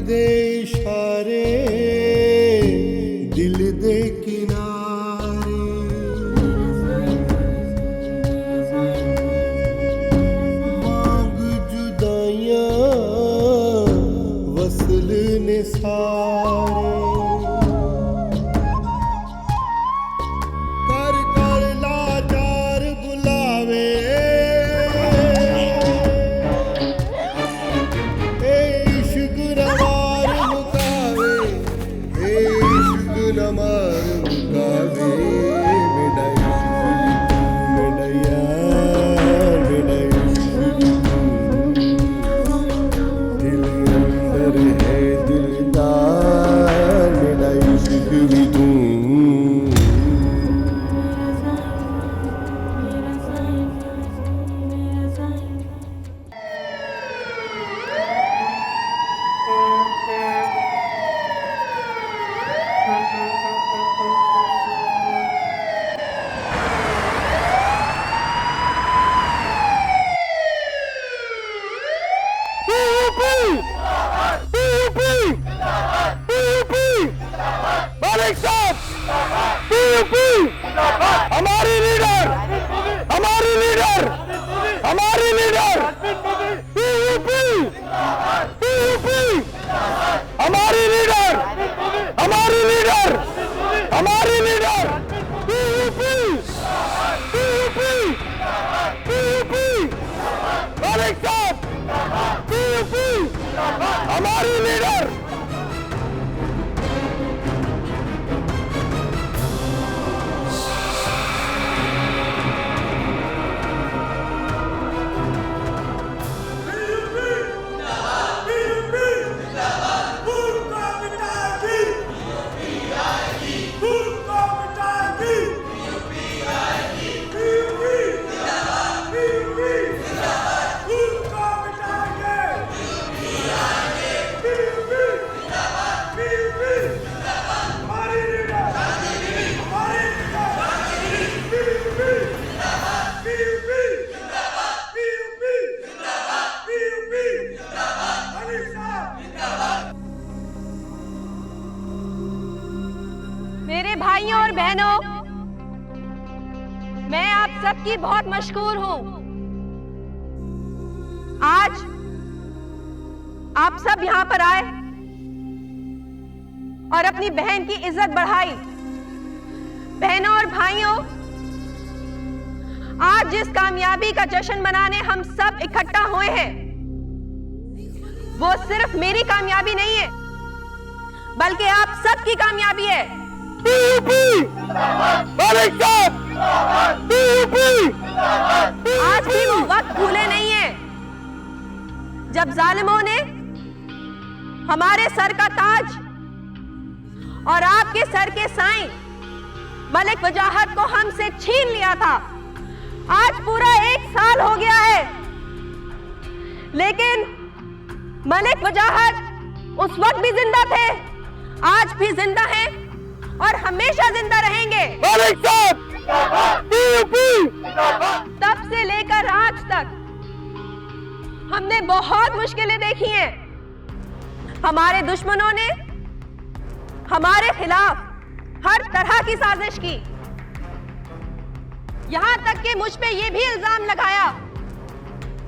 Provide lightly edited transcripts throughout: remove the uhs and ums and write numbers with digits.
दे इशारे दिल दे किनारे, मांग जुदाइयां वसल ने सारे, कर कर लाचार बुलावे हमारी लीडर, हमारी लीडर, हमारी लीडर, पीयूपी, पीयूपी, हमारी लीडर, हमारी लीडर, हमारी लीडर, पीयूपी, पीयूपी, पीयूपी, मालिक साहब, पीयूपी, हमारी लीडर। मेरे भाइयों और बहनों, मैं आप सबकी बहुत मशहूर हूं। आज आप सब यहां पर आए और अपनी बहन की इज्जत बढ़ाई। बहनों और भाइयों, आज जिस कामयाबी का जश्न मनाने हम सब इकट्ठा हुए हैं, वो सिर्फ मेरी कामयाबी नहीं है, बल्कि आप सबकी कामयाबी है। आज भी वो वक्त भूले नहीं है जब जालिमों ने हमारे सर का ताज और आपके सर के साईं मलिक वजाहत को हमसे छीन लिया था। आज पूरा 1 साल हो गया है, लेकिन मलिक वजाहत उस वक्त भी जिंदा थे, आज भी जिंदा हैं और हमेशा जिंदा रहेंगे। मलिक साहब, तब से लेकर आज तक हमने बहुत मुश्किलें देखी हैं। हमारे दुश्मनों ने हमारे खिलाफ हर तरह की साजिश की, यहां तक कि मुझ पे ये भी इल्जाम लगाया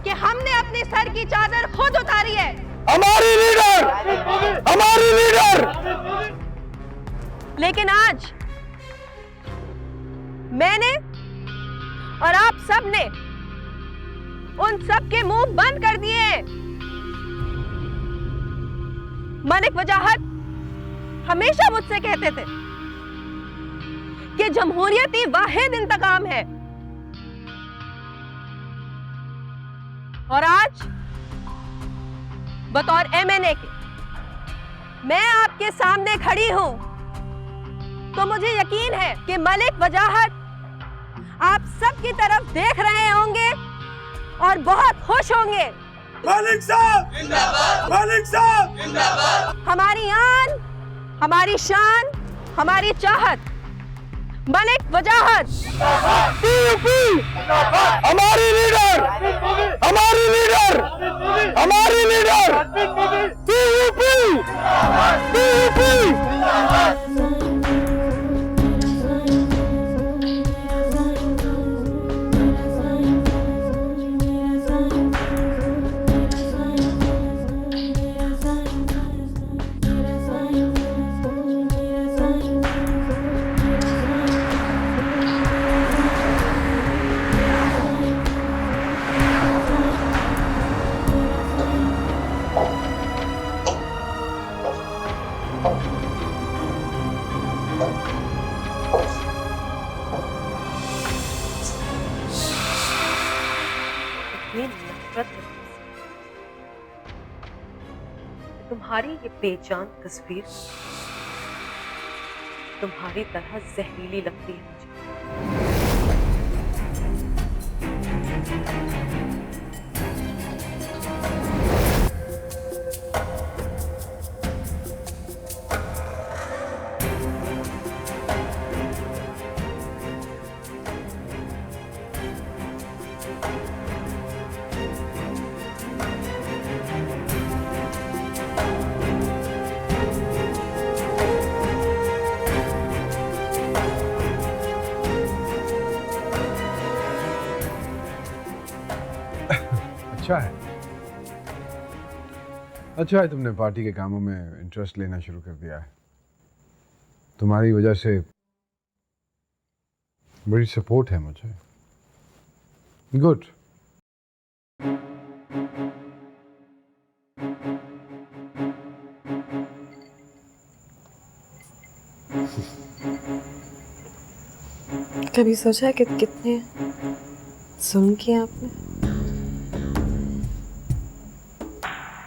कि हमने अपने सर की चादर खुद उतारी है। हमारी लीडर, हमारी लीडर। लेकिन आज मैंने और आप सब ने उन सब के मुंह बंद कर दिए हैं। मलिक वजाहत हमेशा मुझसे कहते थे ये जमहूरियती वाहिद इंतकाम है। और आज बतौर एमएनए के मैं आपके सामने खड़ी हूं, तो मुझे यकीन है कि मलिक वजाहत आप सबकी तरफ देख रहे होंगे और बहुत खुश होंगे। मलिक साहब जिंदाबाद, मलिक साहब जिंदाबाद। हमारी आन, हमारी शान, हमारी चाहत मलिक वजाहत। हमारी लीडर, हमारी लीडर, हमारी लीडर टीयूपी, टीयूपी। तुम्हारी ये बेजान तस्वीर तुम्हारी तरह जहरीली लगती है मुझे। अच्छा है तुमने पार्टी के कामों में इंटरेस्ट लेना शुरू कर दिया है। तुम्हारी वजह से बड़ी सपोर्ट है मुझे। गुड। कभी सोचा है कि कितने जुल्म किए आपने,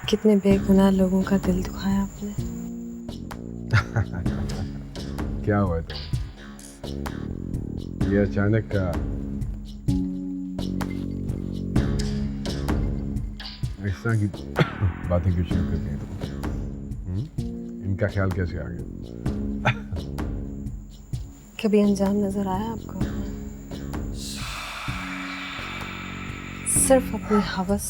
कितने बेगुनाह लोगों का दिल दुखाया आपने? क्या हुआ तुम? ये अचानक का इस तरह की बातें क्यों शुरू कर दी तुम? इनका ख्याल कैसे आ गया? कभी अंजाम नजर आया आपको? सिर्फ अपनी हवस,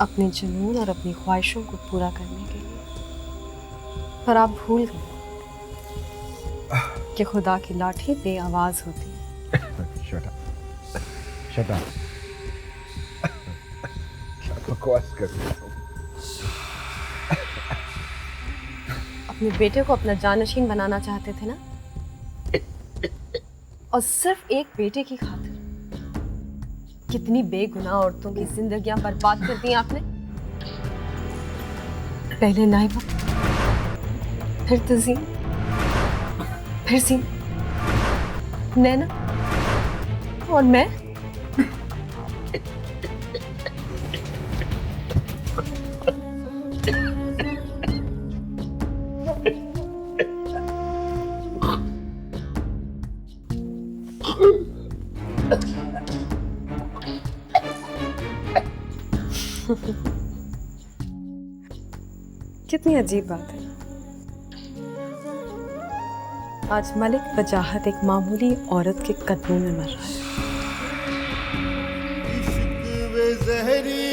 अपने जुनून और अपनी ख्वाहिशों को पूरा करने के लिए। पर आप भूल गए कि खुदा की लाठी बेआवाज होती है। Shut up. Shut up. क्या बकवास कर रही हो? अपने बेटे को अपना जानशीन बनाना चाहते थे ना, और सिर्फ एक बेटे की खातिर कितनी बेगुनाह औरतों की जिंदगियां बर्बाद कर दी आपने। पहले नाइबा, फिर तज़ीम, फिर सीम, नैना और मैं। कितनी अजीब बात है, आज मलिक वजाहत एक मामूली औरत के कदमों में मर रहा है। इश्क वे ज़हरी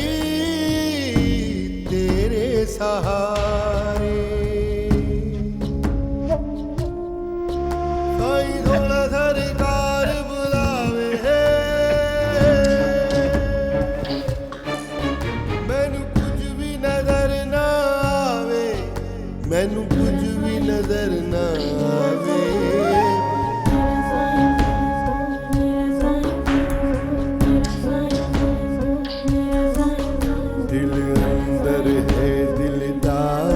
तेरे सहारे, कोई थोड़ा सरकार बुलावे, मैनू कुछ भी नजर ना आवे, मैनू कुछ भी नजर ना आवे। दिल अंदर है दिलदार,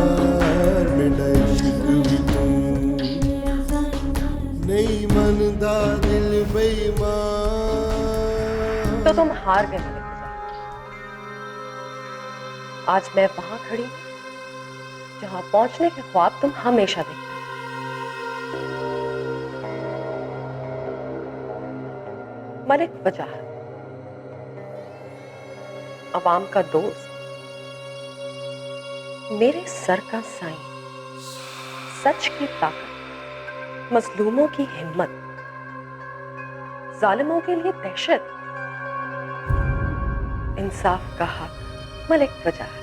सुनदा दिल बेईमान। तो तुम हार गए मलिक वजाहत। आज मैं वहां खड़ी हूं जहां पहुंचने के ख्वाब तुम हमेशा देखते। मलिक वजाहत, अवाम का दोस्त, मेरे सर का साईं, सच की ताकत, मजलूमों की हिम्मत, जालिमों के लिए दहशत, इंसाफ का हक, मलिक वजाहत।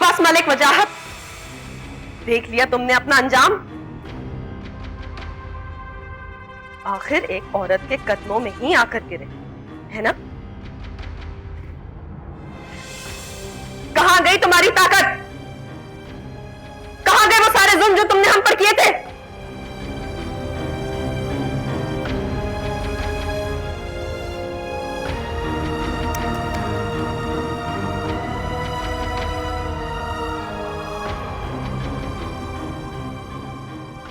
बस मलिक वजाहत, देख लिया तुमने अपना अंजाम। आखिर एक औरत के कदमों में ही आकर गिरे, है ना? कहां गई तुम्हारी ताकत? कहां गए वो सारे जुल्म जो तुमने हम पर किए थे?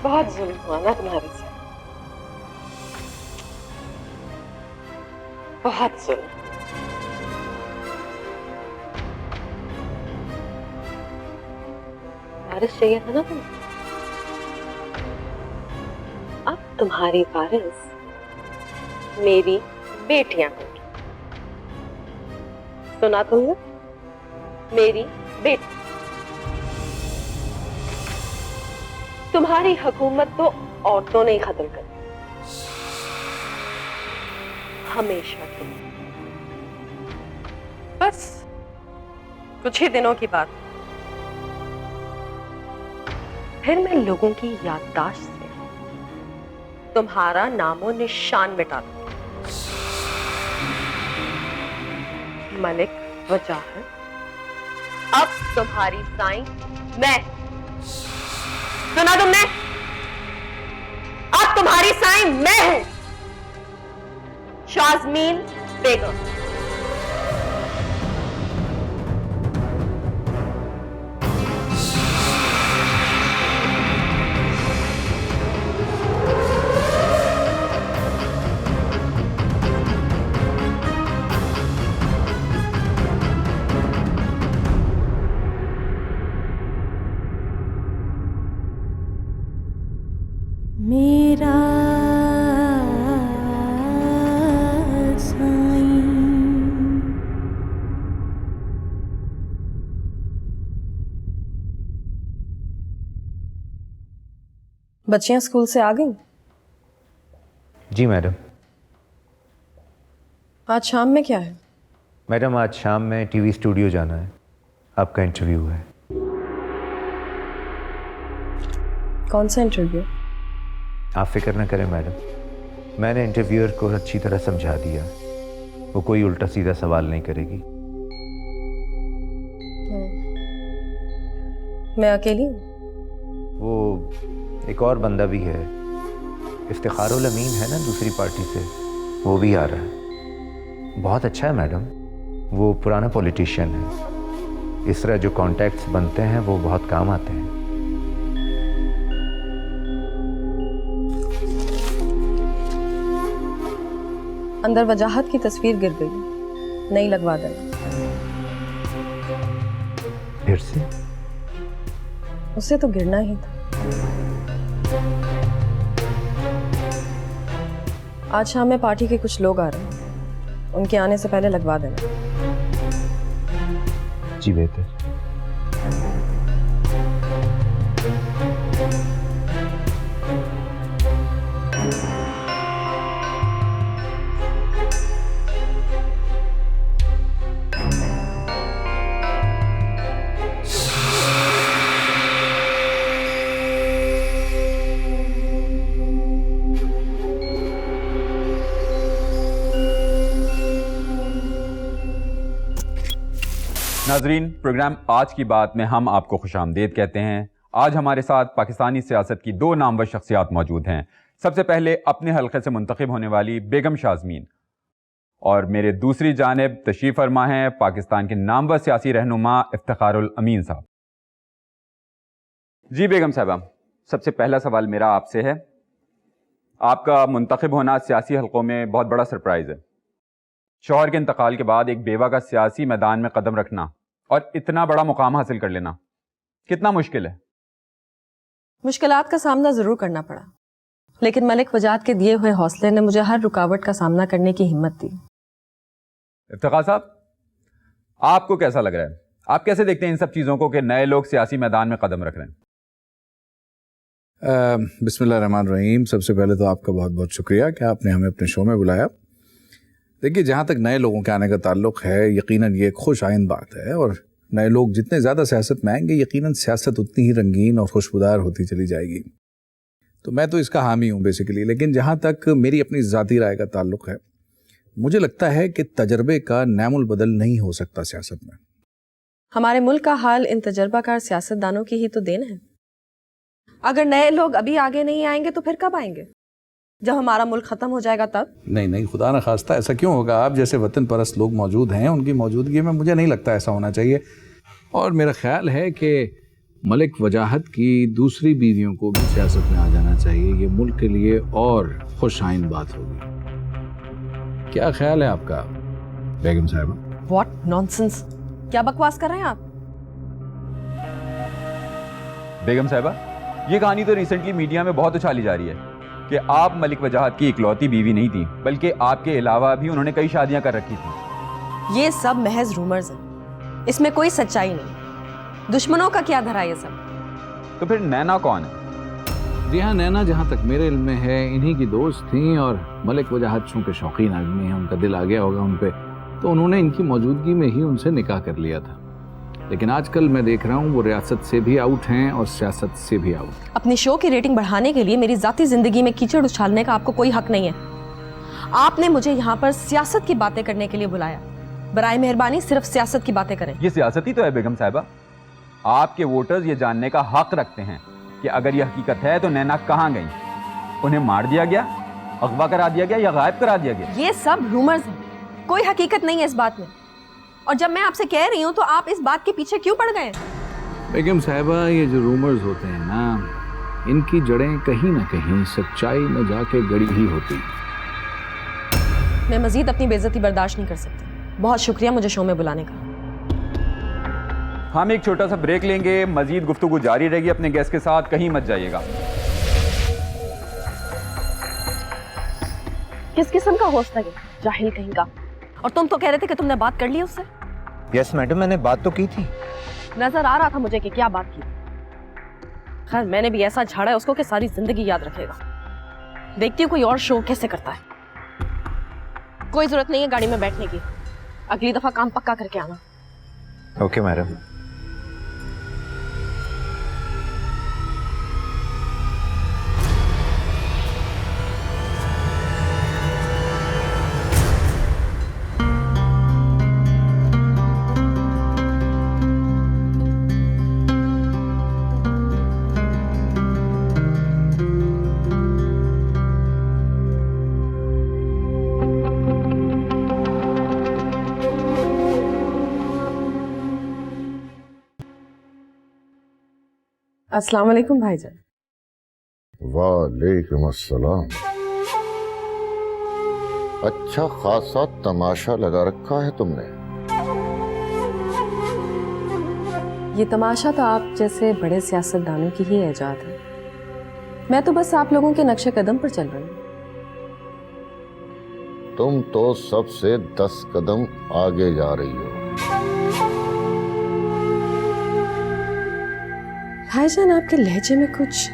बहुत जुल्म हुआ ना तुम्हारे से, बहुत जुल्म। वारिस चाहिए था ना तुम्हें, अब तुम्हारी वारिस मेरी बेटियां होंगी। सुना तुमने? मेरी बेटी। तुम्हारी हुकूमत तो औरतों ने ही खत्म कर दी, हमेशा की। बस कुछ ही दिनों की बात, फिर मैं लोगों की याददाश्त से तुम्हारा नामो निशान मिटा दूंगी। मलिक वजाहत, अब तुम्हारी साईं मैं। सुना तुमने? अब तुम्हारी साईं मैं हूं, शाज़मीन बेगम। मेरा साईं। बच्चियां स्कूल से आ गई? जी मैडम। आज शाम में क्या है? मैडम आज शाम में टीवी स्टूडियो जाना है, आपका इंटरव्यू है। कौन सा इंटरव्यू? आप फिक्र ना करें मैडम, मैंने इंटरव्यूअर को अच्छी तरह समझा दिया, वो कोई उल्टा सीधा सवाल नहीं करेगी। मैं अकेली हूँ? वो एक और बंदा भी है, इफ्तिखारुल अमीन है ना दूसरी पार्टी से, वो भी आ रहा है। बहुत अच्छा है मैडम, वो पुराना पॉलिटिशियन है। इस तरह जो कॉन्टैक्ट्स बनते हैं वो बहुत काम आते हैं। अंदर वजाहत की तस्वीर गिर गई, नई लगवा देना। फिर से? उसे तो गिरना ही था। आज शाम में पार्टी के कुछ लोग आ रहे हैं, उनके आने से पहले लगवा देना। जी बेहतर। नाजरीन, प्रोग्राम आज की बात में हम आपको खुशामदीद कहते हैं। आज हमारे साथ पाकिस्तानी सियासत की दो नामवर शख्सियात मौजूद हैं। सबसे पहले अपने हल्के से मुंतखब होने वाली बेगम शाज़मीन, और मेरे दूसरी जानिब तशरीफ़ फरमा हैं पाकिस्तान के नामवर सियासी रहनुमा इफ्तिखारुल अमीन साहब। जी बेगम साहबा, सबसे पहला सवाल मेरा आपसे है। आपका मुंतखब होना सियासी हल्कों में बहुत बड़ा सरप्राइज़ है। शौहर के इंतकाल के बाद एक बेवा का सियासी मैदान में कदम रखना और इतना बड़ा मुकाम हासिल कर लेना कितना मुश्किल है? मुश्किलात का सामना जरूर करना पड़ा, लेकिन मलिक वजाहत के दिए हुए हौसले ने मुझे हर रुकावट का सामना करने की हिम्मत दी। इफ्तिखार साहब, आपको कैसा लग रहा है? आप कैसे देखते हैं इन सब चीज़ों को कि नए लोग सियासी मैदान में कदम रख रहे हैं? बिस्मिल्लाहिर्रहमानिर्रहीम। सबसे पहले तो आपका बहुत बहुत शुक्रिया कि आपने हमें अपने शो में बुलाया। देखिए, जहाँ तक नए लोगों के आने का ताल्लुक़ है, यकीनन ये एक खुश आइंद बात है, और नए लोग जितने ज़्यादा सियासत में आएंगे यकीनन सियासत उतनी ही रंगीन और खुशबूदार होती चली जाएगी। तो मैं तो इसका हामी हूँ बेसिकली। लेकिन जहाँ तक मेरी अपनी ज़ाती राय का ताल्लुक़ है, मुझे लगता है कि तजर्बे का नैमुल बदल नहीं हो सकता सियासत में। हमारे मुल्क का हाल इन तजर्बाकार सियासतदानों की ही तो देन है। अगर नए लोग अभी आगे नहीं आएंगे तो फिर कब आएंगे? जब हमारा मुल्क खत्म हो जाएगा तब? नहीं, खुदा न खास्ता ऐसा क्यों होगा। आप जैसे वतन परस्त लोग मौजूद हैं, उनकी मौजूदगी में मुझे नहीं लगता ऐसा होना चाहिए। और मेरा ख्याल है कि मलिक वजाहत की दूसरी बीवियों को भी सियासत में आ जाना चाहिए। ये मुल्क के लिए और खुश आइंद बात होगी। क्या ख्याल है आपका बेगम साहिबा? व्हाट नॉनसेंस, क्या बकवास कर रहे हैं आप? बेगम साहिबा, ये कहानी तो रिसेंटली मीडिया में बहुत उछाली जा रही है कि आप मलिक वजाहत की इकलौती बीवी नहीं थी, बल्कि आपके अलावा भी उन्होंने कई शादियां कर रखी थी। ये सब महज रूमर्स हैं, इसमें कोई सच्चाई नहीं। दुश्मनों का क्या धरा ये सब? तो फिर नैना कौन है? जी हाँ, नैना जहाँ तक मेरे इल्म में है इन्हीं की दोस्त थी, और मलिक वजाहत चूँकि शौकीन आदमी है, उनका दिल आ गया होगा उन पे, तो उन्होंने इनकी मौजूदगी में ही उनसे निकाह कर लिया था। लेकिन आजकल मैं देख रहा हूँ वो रियासत से भी आउट हैं और सियासत से भी आउट। अपनी शो की रेटिंग बढ़ाने के लिए मेरी जाती जिंदगी में कीचड़ उछालने का आपको कोई हक नहीं है। आपने मुझे यहाँ पर सियासत की बातें करने के लिए बुलाया। बराए मेहरबानी सिर्फ सियासत की बातें करें। ये सियासत ही तो है बेगम साहिबा। आपके वोटर्स ये जानने का हक रखते हैं कि अगर ये हकीकत है तो नैना कहाँ गई? उन्हें मार दिया गया, अगवा करा दिया गया या गायब करा दिया गया? ये सब रूमर्स हैं, कोई हकीकत नहीं है इस बात में। और जब मैं आपसे कह रही हूँ तो आप इस बात के पीछे क्यों पड़ गए? बेगम साहिबा, ये जो रूमर्स होते हैं ना, इनकी जड़ें कहीं ना कहीं सच्चाई में जाके गड़ी ही होती। मैं मजीद अपनी बेइज्जती बर्दाश्त नहीं कर सकती। बहुत शुक्रिया मुझे शो में बुलाने का। हम एक छोटा सा ब्रेक लेंगे, मजीद गुफ्तगू जारी रहेगी अपने गेस्ट के साथ, कहीं मत जाइएगा। किस किस्म का होस्ट है ये, जाहिल कहीं का? और तुम तो कह रहे थे कि तुमने बात कर ली उससे। यस मैडम, मैंने बात तो की थी। नजर आ रहा था मुझे कि क्या बात की। खैर, मैंने भी ऐसा झाड़ा है उसको कि सारी जिंदगी याद रखेगा। देखती हूँ कोई और शो कैसे करता है। कोई जरूरत नहीं है गाड़ी में बैठने की, अगली दफा काम पक्का करके आना। Okay madam. अस्सलाम वालेकुम भाईजान। वालेकुम अस्सलाम। अच्छा खासा तमाशा लगा रखा है तुमने। ये तमाशा तो आप जैसे बड़े सियासतदानों की ही इजाद है। मैं तो बस आप लोगों के नक्शे कदम पर चल रही हूँ। तुम तो सबसे 10 कदम आगे जा रही हो। भाईजान, आपके लहजे में कुछ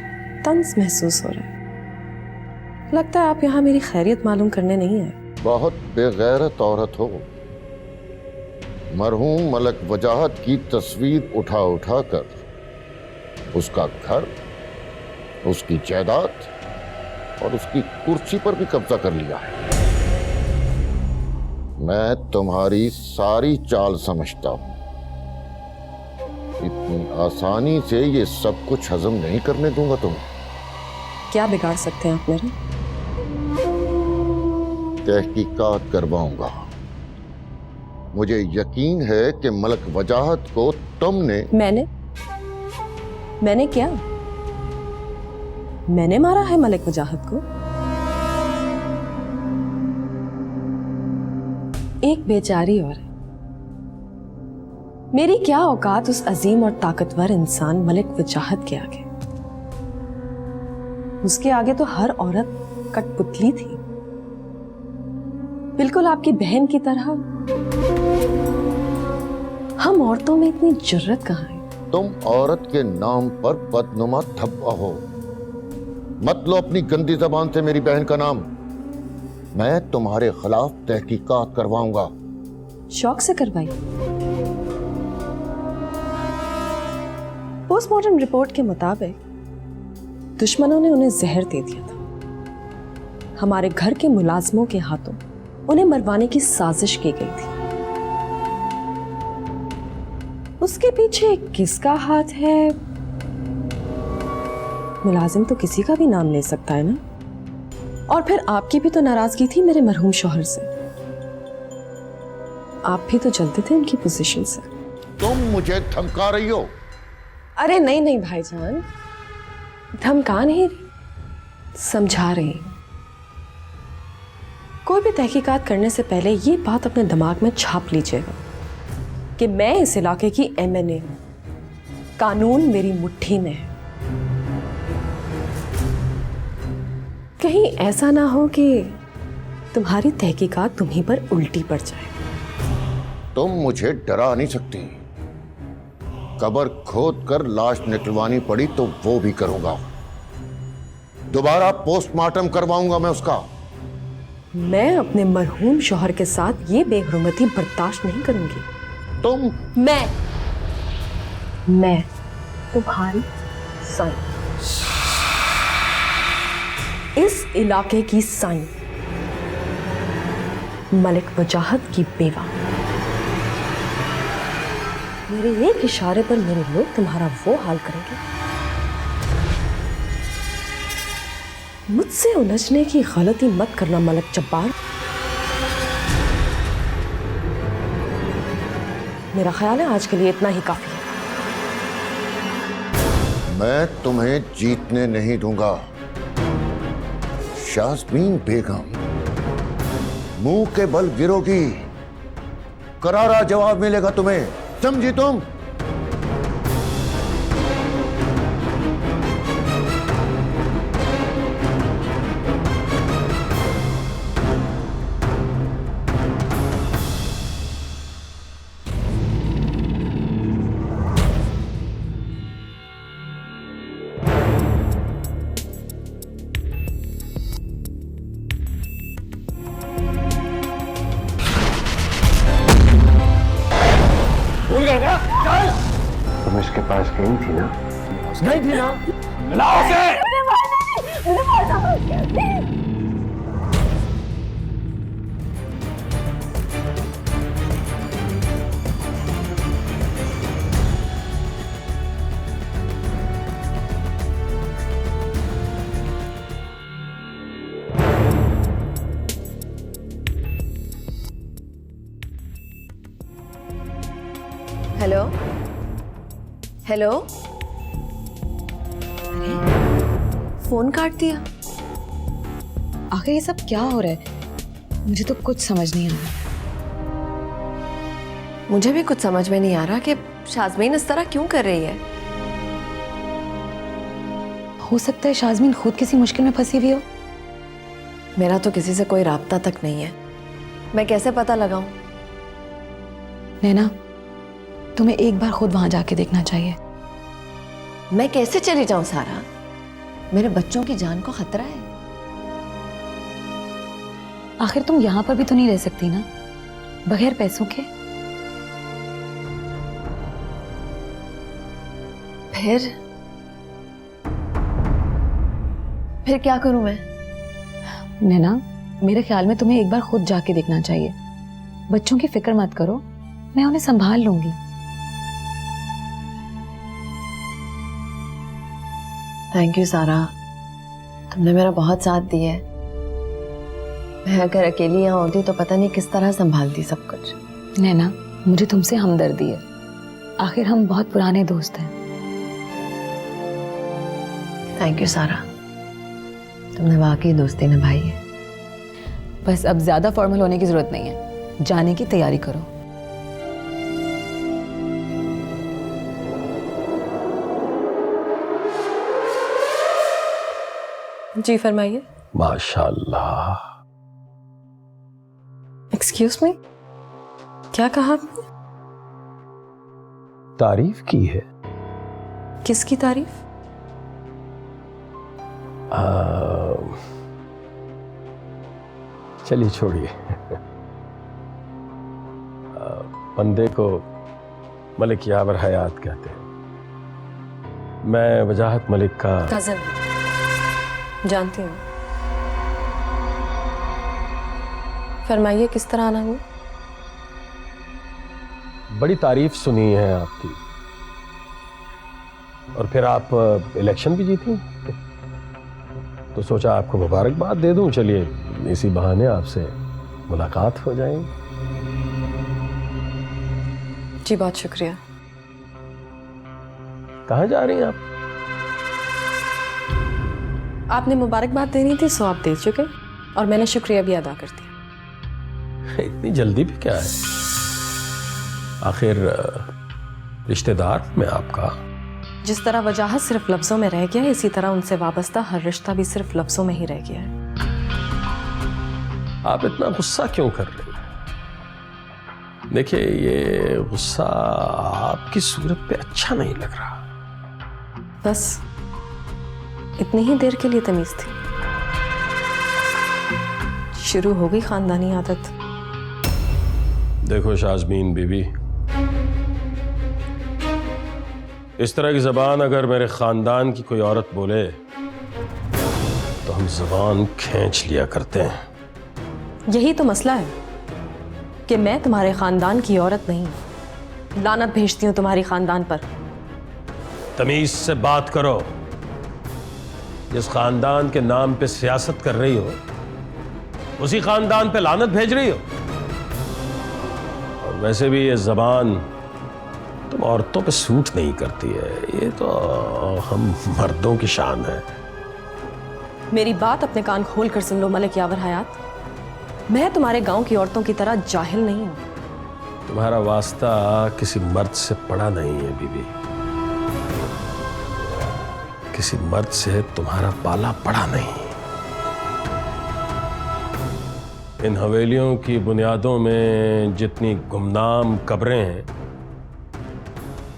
तंज महसूस हो रहा है। लगता है आप यहाँ मेरी खैरियत मालूम करने नहीं आए। बहुत बेगैरत औरत हो। मरहूम मलिक वजाहत की तस्वीर उठा उठा कर उसका घर, उसकी जायदाद और उसकी कुर्सी पर भी कब्जा कर लिया है। मैं तुम्हारी सारी चाल समझता हूं। इतनी आसानी से ये सब कुछ हजम नहीं करने दूंगा तुम्हें। क्या बिगाड़ सकते हैं आप मेरे? तहकीकात करवाऊंगा। मुझे यकीन है कि मलक वजाहत को तुमने। मैंने क्या? मैंने मारा है मलिक वजाहत को? एक बेचारी औरत, मेरी क्या औकात उस अजीम और ताकतवर इंसान मलिक वजाहत के आगे? उसके आगे तो हर औरत कठपुतली थी, बिल्कुल आपकी बहन की तरह। हम औरतों में इतनी जुर्रत कहाँ है? तुम औरत के नाम पर बदनुमा धब्बा हो। मत लो अपनी गंदी जबान से मेरी बहन का नाम। मैं तुम्हारे खिलाफ तहकीकात करवाऊंगा। शौक से करवाई। पोस्टमार्टम रिपोर्ट के मुताबिक दुश्मनों ने उन्हें जहर दे दिया था। हमारे घर के मुलाजमों के हाथों उन्हें मरवाने की साजिश की गई थी। उसके पीछे किसका हाथ है? मुलाजिम तो किसी का भी नाम ले सकता है ना। और फिर आपकी भी तो नाराजगी थी मेरे मरहूम शौहर से। आप भी तो चलते थे उनकी पोजीशन से। तुम मुझे धमका रही हो? अरे नहीं नहीं भाईजान, धमका नहीं रही, समझा रही हूं। कोई भी तहकीकात करने से पहले ये बात अपने दिमाग में छाप लीजिएगा कि मैं इस इलाके की MNA हूं। कानून मेरी मुट्ठी में है। कहीं ऐसा ना हो कि तुम्हारी तहकीकात तुम्हीं पर उल्टी पड़ जाए। तुम मुझे डरा नहीं सकती। कब्र खोद कर लाश निकलवानी पड़ी तो वो भी करूंगा। दोबारा पोस्टमार्टम करवाऊंगा मैं उसका। मैं अपने मरहूम शौहर के साथ ये बेहरुमती बर्दाश्त नहीं करूंगी। तुम? मैं तुम्हारी साईं, इस इलाके की साईं, मलिक वजाहत की बेवा। मेरे एक इशारे पर मेरे लोग तुम्हारा वो हाल करेंगे। मुझसे उलझने की गलती मत करना मलिक जब्बार। मेरा ख्याल है आज के लिए इतना ही काफी है। मैं तुम्हें जीतने नहीं दूंगा। शाज़मीन बेगम, मुंह के बल गिरोगी, करारा जवाब मिलेगा तुम्हें। समझी तुम? तुम इसके पास गई थी ना? नहीं थी ना? मिलाओ उसे। Hello hello. अरे फोन काट दिया। आखिर ये सब क्या हो रहा है? मुझे तो कुछ समझ नहीं आ रहा। मुझे भी कुछ समझ में नहीं आ रहा कि शाज़मीन इस तरह क्यों कर रही है। हो सकता है शाज़मीन खुद किसी मुश्किल में फंसी हुई हो। मेरा तो किसी से कोई राब्ता तक नहीं है। मैं कैसे पता लगाऊं? नैना, तुम्हें एक बार खुद वहां जाके देखना चाहिए। मैं कैसे चली जाऊं सारा? मेरे बच्चों की जान को खतरा है। आखिर तुम यहाँ पर भी तो नहीं रह सकती ना, बगैर पैसों के। फिर क्या करूं मैं? नैना, मेरे ख्याल में तुम्हें एक बार खुद जाके देखना चाहिए। बच्चों की फिक्र मत करो, मैं उन्हें संभाल लूंगी। थैंक यू सारा, तुमने मेरा बहुत साथ दिया है। मैं अगर अकेली यहाँ होती तो पता नहीं किस तरह संभालती सब कुछ। नैना, मुझे तुमसे हमदर्दी है, आखिर हम बहुत पुराने दोस्त हैं। थैंक यू सारा, तुमने वाकई दोस्ती निभाई है। बस अब ज्यादा फॉर्मल होने की जरूरत नहीं है, जाने की तैयारी करो। जी फरमाइए। माशाल्लाह। एक्सक्यूज मी, क्या कहा आपने? तारीफ की है। किसकी तारीफ? चलिए छोड़िए। बंदे को मलिक यावर हयात कहते हैं। मैं वजाहत मलिक का कजन जानती हूँ। फरमाइए, किस तरह आना हुआ? बड़ी तारीफ सुनी है आपकी, और फिर आप इलेक्शन भी जीती, तो सोचा आपको मुबारकबाद दे दूं। चलिए इसी बहाने आपसे मुलाकात हो जाएगी। जी बहुत शुक्रिया। कहाँ जा रही हैं आप? आपने मुबारकबाद देनी थी सो आप दे चुके, और मैंने शुक्रिया भी अदा कर दिया। इतनी जल्दी भी क्या है? आखिर रिश्तेदार में आपका। जिस तरह वजाहत सिर्फ लफ्जों में रह गया है, इसी तरह उनसे वाबस्ता हर रिश्ता भी सिर्फ लफ्जों में ही रह गया है। आप इतना गुस्सा क्यों कर रही हैं? देखिए, ये गुस्सा आपकी सूरत पे अच्छा नहीं लग रहा। बस इतनी ही देर के लिए तमीज थी, शुरू हो गई खानदानी आदत। देखो शाज़मीन बीबी, इस तरह की जबान अगर मेरे खानदान की कोई औरत बोले तो हम जबान खींच लिया करते हैं। यही तो मसला है कि मैं तुम्हारे खानदान की औरत नहीं, लानत भेजती हूँ तुम्हारी खानदान पर। तमीज से बात करो। जिस खानदान के नाम पे सियासत कर रही हो, उसी खानदान पे लानत भेज रही हो। और वैसे भी ये जबान तुम औरतों पे सूट नहीं करती है, ये तो हम मर्दों की शान है। मेरी बात अपने कान खोल कर सुन लो मलिक यावर हयात, मैं तुम्हारे गांव की औरतों की तरह जाहिल नहीं हूं। तुम्हारा वास्ता किसी मर्द से पड़ा नहीं है बीबी, किसी मर्द से तुम्हारा पाला पड़ा नहीं। इन हवेलियों की बुनियादों में जितनी गुमनाम कब्रें हैं,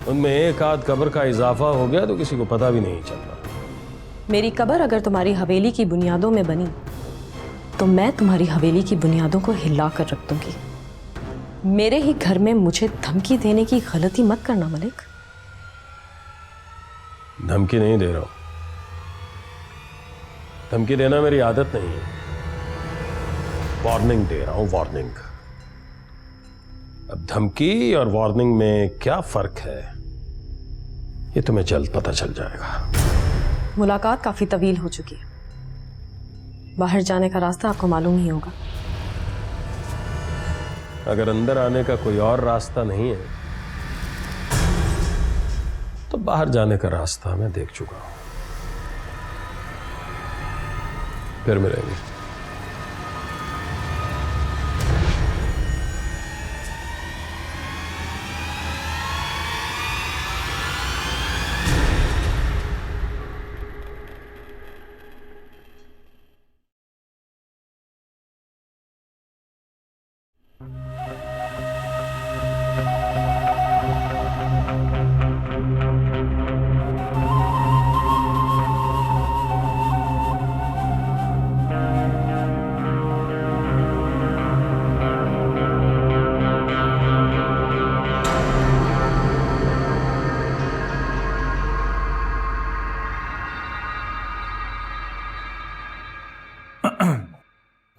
उनमें एक आध कब्र का इजाफा हो गया तो किसी को पता भी नहीं चलता। मेरी कब्र अगर तुम्हारी हवेली की बुनियादों में बनी तो मैं तुम्हारी हवेली की बुनियादों को हिला कर रख दूंगी। मेरे ही घर में मुझे धमकी देने की गलती मत करना मलिक। धमकी नहीं दे रहा हूं, धमकी देना मेरी आदत नहीं है। वार्निंग दे रहा हूं, वार्निंग। अब धमकी और वार्निंग में क्या फर्क है, ये तुम्हें जल्द पता चल जाएगा। मुलाकात काफी तवील हो चुकी है, बाहर जाने का रास्ता आपको मालूम ही होगा। अगर अंदर आने का कोई और रास्ता नहीं है तो बाहर जाने का रास्ता मैं देख चुका हूं। फिर मिलेंगे।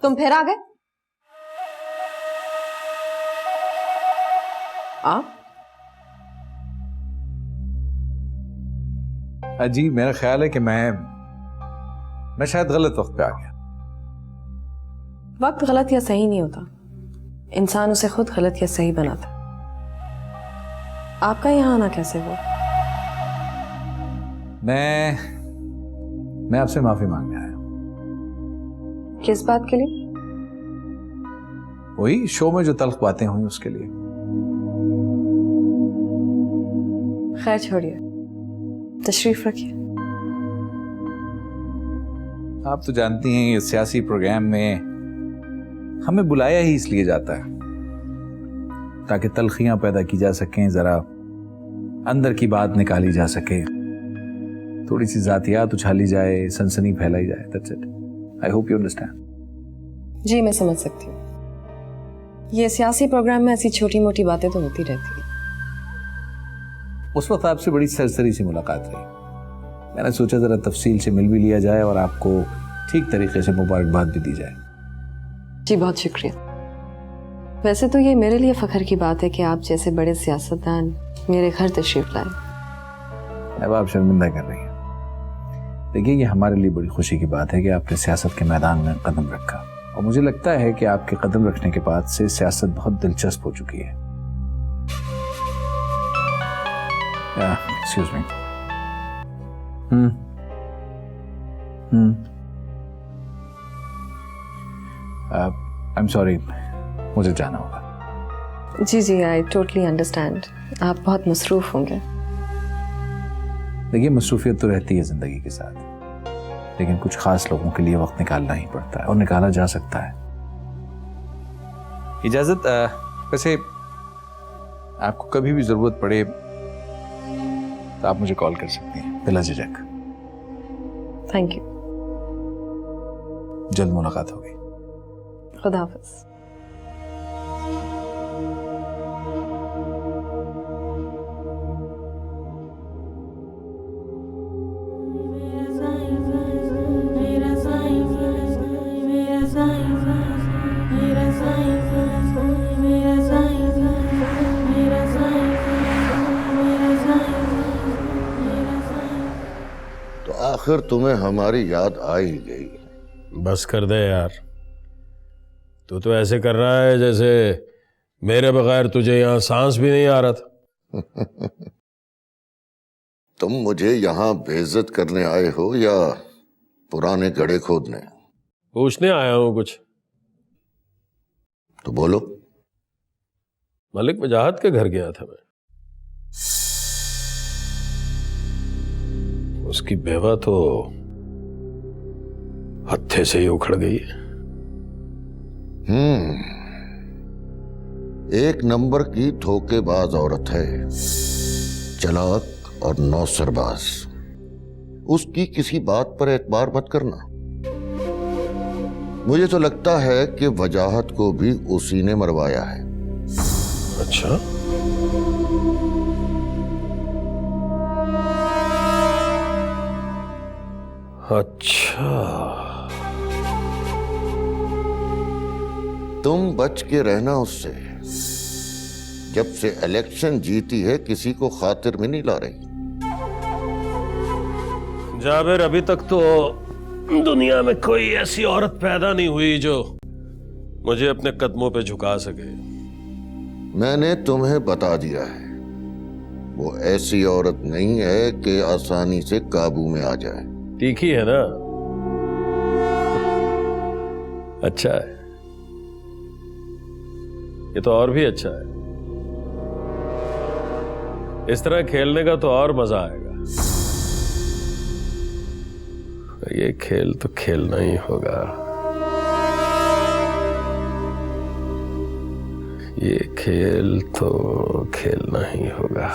तुम फिर आ गए? आप जी मेरा ख्याल है कि मैं शायद गलत वक्त पे आ गया। वक्त गलत या सही नहीं होता, इंसान उसे खुद गलत या सही बनाता। आपका यहाँ आना कैसे हुआ? मैं आपसे माफी मांगने आया हूं। किस बात के लिए? वही शो में जो तल्ख बातें हुई उसके लिए। खैर छोड़िए, तशरीफ रखिए। आप तो जानती हैं ये सियासी प्रोग्राम में हमें बुलाया ही इसलिए जाता है ताकि तल्खियां पैदा की जा सकें, जरा अंदर की बात निकाली जा सके, थोड़ी सी जातियात उछाली जाए, सनसनी फैलाई जाए। That's it. I hope you understand. जी मैं समझ सकती हूँ। ये सियासी प्रोग्राम में ऐसी छोटी मोटी बातें तो होती रहती है। उस वक्त आपसे बड़ी सरसरी सी मुलाकात रही, मैंने सोचा जरा तफसील से मिल भी लिया जाए और आपको ठीक तरीके से मुबारकबाद भी दी जाए। जी बहुत शुक्रिया। वैसे तो ये मेरे लिए फख्र की बात है कि आप जैसे बड़े सियासतदान मेरे घर तशरीफ लाए। अब आप शर्मिंदा कर रही हैं। देखिए ये हमारे लिए बड़ी खुशी की बात है कि आपने सियासत के मैदान में कदम रखा, और मुझे लगता है कि आपके कदम रखने के बाद से सियासत बहुत दिलचस्प हो चुकी है। Excuse me. I am sorry, मुझे जाना होगा। जी आई टोटली अंडरस्टैंड, आप बहुत मसरूफ होंगे। देखिए मसरूफियत तो रहती है जिंदगी के साथ, लेकिन कुछ खास लोगों के लिए वक्त निकालना ही पड़ता है और निकाला जा सकता है। इजाजत। वैसे आपको कभी भी जरूरत पड़े तो आप मुझे कॉल कर सकती हैं बिला झिझक। Thank you. जल्द मुलाकात होगी। खुदा हाफिज। तो आखिर तुम्हें हमारी याद आ ही गई। बस कर दे यार, तू तो ऐसे कर रहा है जैसे मेरे बगैर तुझे यहाँ सांस भी नहीं आ रहा था। तुम मुझे यहाँ बेइज्जत करने आए हो या पुराने गड्ढे खोदने? पूछने आया हूँ कुछ। तो बोलो। मलिक वजाहत के घर गया था मैं। उसकी बेवा तो हत्थे से ही उखड़ गई है। एक नंबर की धोखेबाज औरत है, चालाक और नौसरबाज। उसकी किसी बात पर एतबार मत करना। मुझे तो लगता है कि वजाहत को भी उसी ने मरवाया है। अच्छा, अच्छा। तुम बच के रहना उससे। जब से इलेक्शन जीती है किसी को खातिर में नहीं ला रही। जाबिर, अभी तक तो दुनिया में कोई ऐसी औरत पैदा नहीं हुई जो मुझे अपने कदमों पे झुका सके। मैंने तुम्हें बता दिया है, वो ऐसी औरत नहीं है कि आसानी से काबू में आ जाए। तीखी है ना? अच्छा है, ये तो और भी अच्छा है। इस तरह खेलने का तो और मजा आएगा। ये खेल तो खेलना ही होगा। ये खेल तो खेलना ही होगा।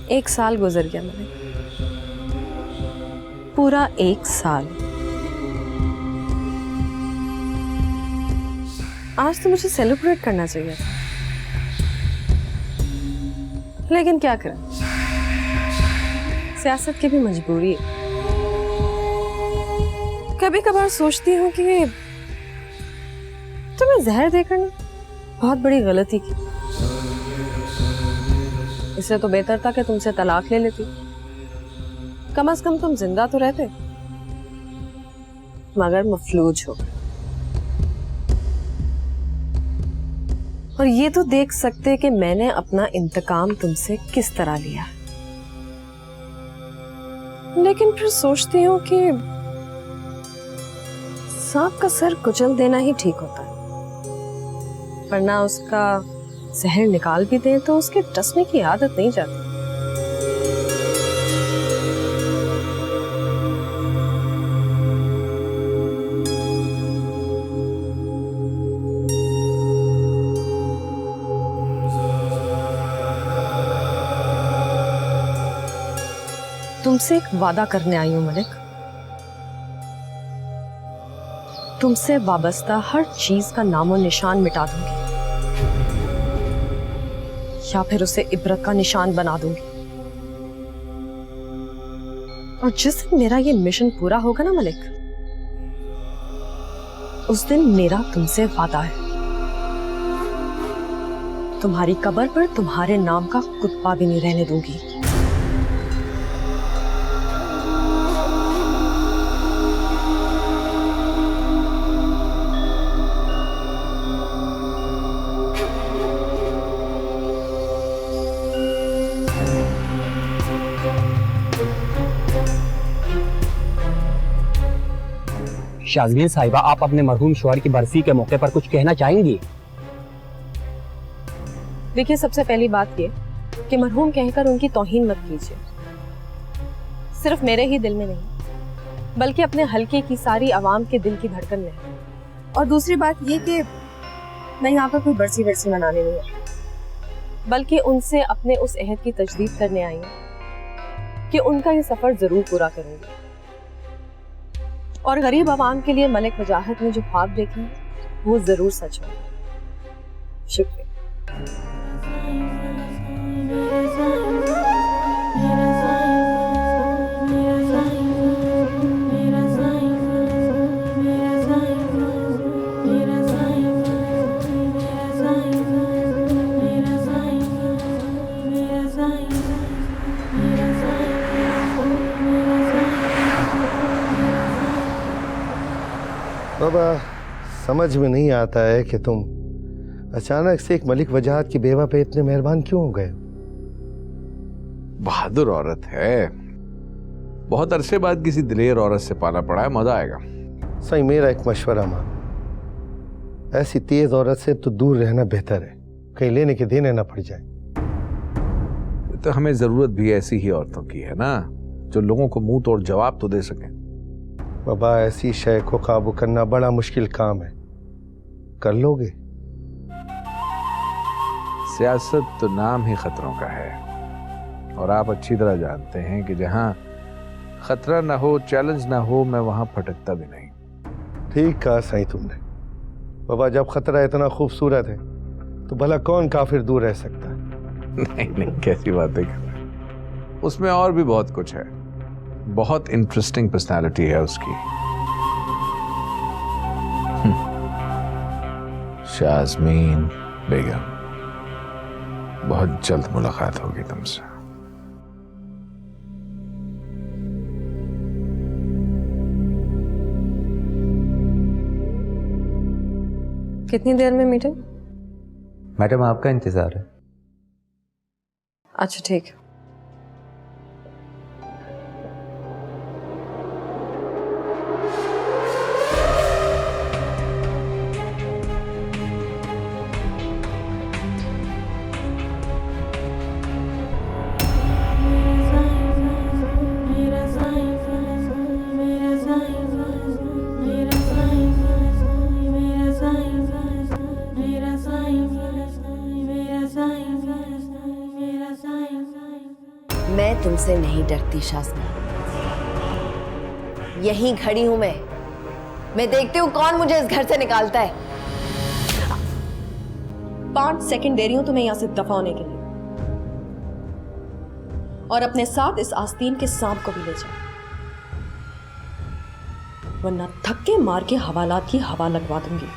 1 साल गुजर गया मैंने, पूरा 1 साल। आज तो मुझे सेलिब्रेट करना चाहिए था, लेकिन क्या करें, सियासत की भी मजबूरी है। कभी कभार सोचती हूँ कि तुम्हें जहर देकर ना बहुत बड़ी गलती की। इससे तो बेहतर था कि तुमसे तलाक ले लेती, कम से कम तुम जिंदा तो रहते, मगर मफलूज हो। और ये तो देख सकते कि मैंने अपना इंतकाम तुमसे किस तरह लिया। लेकिन फिर सोचती हूँ कि सांप का सर कुचल देना ही ठीक होता है, वरना उसका जहर निकाल भी दें तो उसके डसने की आदत नहीं जाती। तुमसे एक वादा करने आई हूं मलिक। तुमसे वाबस्ता हर चीज का नामो निशान मिटा दूंगी, या फिर उसे इबरत का निशान बना दूंगी। और जिस दिन मेरा ये मिशन पूरा होगा ना मलिक, उस दिन मेरा तुमसे वादा है, तुम्हारी कब्र पर तुम्हारे नाम का कुत्ता भी नहीं रहने दूंगी। शाज़मीन साहिबा, आप अपने मरहूम शौहर की बरसी के मौके पर कुछ कहना चाहेंगी? देखिए, सबसे पहली बात ये कि मरहूम कहकर उनकी तौहीन मत कीजिए। सिर्फ मेरे ही दिल में नहीं, बल्कि अपने हल्के की सारी आवाम के दिल की धड़कन में है। और दूसरी बात ये कि मैं यहाँ पर कोई बरसी मनाने नहीं आई, बल्कि उनसे अपने उस अहद की तजदीद करने आई हूँ कि उनका ये सफर जरूर पूरा करूंगी। और गरीब आवाम के लिए मलिक वजाहत ने जो ख्वाब देखे वो जरूर सच होंगे। शुक्रिया। बाबा, समझ में नहीं आता है कि तुम अचानक से एक मलिक वजाहत की बेवा पे इतने मेहरबान क्यों हो गए? बहादुर औरत है, बहुत अरसे बाद किसी दिलेर औरत से पाला पड़ा है, मजा आएगा। सही, मेरा एक मशवरा मान, ऐसी तेज औरत से तो दूर रहना बेहतर है, कहीं लेने के देने ना पड़ जाए। तो हमें जरूरत भी ऐसी ही औरतों की है ना, जो लोगों को मुंह तोड़ जवाब तो दे सकें। बाबा, ऐसी शय को काबू करना बड़ा मुश्किल काम है, कर लोगे? सियासत तो नाम ही खतरों का है, और आप अच्छी तरह जानते हैं कि जहां खतरा ना हो, चैलेंज ना हो, मैं वहां फटकता भी नहीं। ठीक कहा सही तुमने। बाबा, जब खतरा इतना खूबसूरत है तो भला कौन काफिर दूर रह सकता है? नहीं, कैसी बातें कर रहे हैं। उसमें और भी बहुत कुछ है, बहुत इंटरेस्टिंग पर्सनालिटी है उसकी। शाज़मीन बेगम, बहुत जल्द मुलाकात होगी तुमसे। कितनी देर में मीटिंग? मैडम, आपका इंतजार है। अच्छा, ठीक है। मेरा मैं तुमसे नहीं डरती शास्त्री। यहीं खड़ी हूं मैं देखती हूं कौन मुझे इस घर से निकालता है। 5 सेकंड दे रही हूं तुम्हें यहां से दफा होने के लिए, और अपने साथ इस आस्तीन के सांप को भी ले जाओ, वरना थक्के मार के हवालात की हवा लगवा दूंगी।